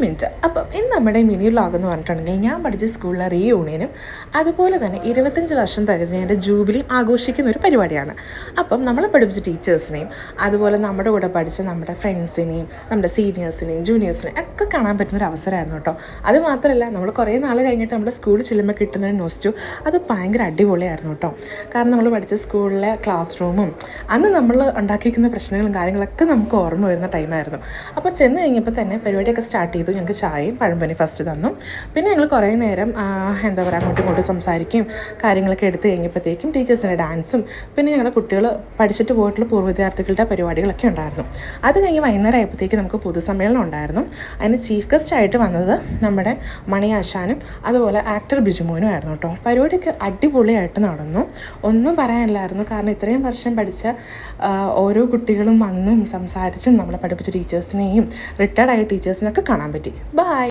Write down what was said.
Minute. അപ്പം ഇന്ന് നമ്മുടെ മിനി വ്ലോഗ് എന്ന് പറഞ്ഞിട്ടുണ്ടെങ്കിൽ ഞാൻ പഠിച്ച സ്കൂളിലെ റീയൂണിയനും അതുപോലെ തന്നെ 25 വർഷം തികഞ്ഞതിൻ്റെ ജൂബിലിയും ആഘോഷിക്കുന്ന ഒരു പരിപാടിയാണ്. അപ്പം നമ്മളെ പഠിപ്പിച്ച ടീച്ചേഴ്സിനെയും അതുപോലെ നമ്മുടെ കൂടെ പഠിച്ച നമ്മുടെ ഫ്രണ്ട്സിനെയും നമ്മുടെ സീനിയേഴ്സിനെയും ജൂനിയേഴ്സിനെയും ഒക്കെ കാണാൻ പറ്റുന്നൊരു അവസരമായിരുന്നു കേട്ടോ. അത് മാത്രമല്ല നമ്മൾ കുറേ നാൾ കഴിഞ്ഞിട്ട് നമ്മുടെ സ്കൂളിൽ ചെല്ലുമ്പോൾ കിട്ടുന്നൊരു നോസ്റ്റു അത് ഭയങ്കര അടിപൊളിയായിരുന്നു കേട്ടോ. കാരണം നമ്മൾ പഠിച്ച സ്കൂളിലെ ക്ലാസ് റൂമും അന്ന് നമ്മൾ ഉണ്ടാക്കിയിരിക്കുന്ന പ്രശ്നങ്ങളും കാര്യങ്ങളൊക്കെ നമുക്ക് ഓർമ്മ വരുന്ന ടൈമായിരുന്നു. അപ്പോൾ ചെന്ന് കഴിഞ്ഞപ്പോൾ തന്നെ പരിപാടിയൊക്കെ സ്റ്റാർട്ട് ചെയ്തു. ഞങ്ങൾക്ക് ചായയും പഴംപൊരി ഫസ്റ്റ് തന്നു. പിന്നെ ഞങ്ങൾ കുറേ നേരം എന്താ പറയുക അങ്ങോട്ടും ഇങ്ങോട്ടും സംസാരിക്കും കാര്യങ്ങളൊക്കെ എടുത്ത് കഴിഞ്ഞപ്പോഴത്തേക്കും ടീച്ചേഴ്സിൻ്റെ ഡാൻസും പിന്നെ ഞങ്ങളുടെ കുട്ടികൾ പഠിച്ചിട്ട് പോയിട്ടുള്ള പൂർവ്വ വിദ്യാർത്ഥികളുടെ പരിപാടികളൊക്കെ ഉണ്ടായിരുന്നു. അത് കഴിഞ്ഞ് വൈകുന്നേരം ആയപ്പോഴത്തേക്ക് നമുക്ക് പൊതുസമ്മേളനം ഉണ്ടായിരുന്നു. അതിന് ചീഫ് ഗസ്റ്റ് ആയിട്ട് വന്നത് നമ്മുടെ മണിയാശാനും അതുപോലെ ആക്ടർ ബിജുമോനും ആയിരുന്നു കേട്ടോ. പരിപാടിയൊക്കെ അടിപൊളിയായിട്ട് നടന്നു, ഒന്നും പറയാനില്ലായിരുന്നു. കാരണം ഇത്രയും വർഷം പഠിച്ച ഓരോ കുട്ടികളും വന്നും സംസാരിച്ചും നമ്മളെ പഠിപ്പിച്ച ടീച്ചേഴ്സിനെയും റിട്ടയർഡ് ആയ ടീച്ചേഴ്സിനൊക്കെ കാണാൻ പറ്റി. ബൈ.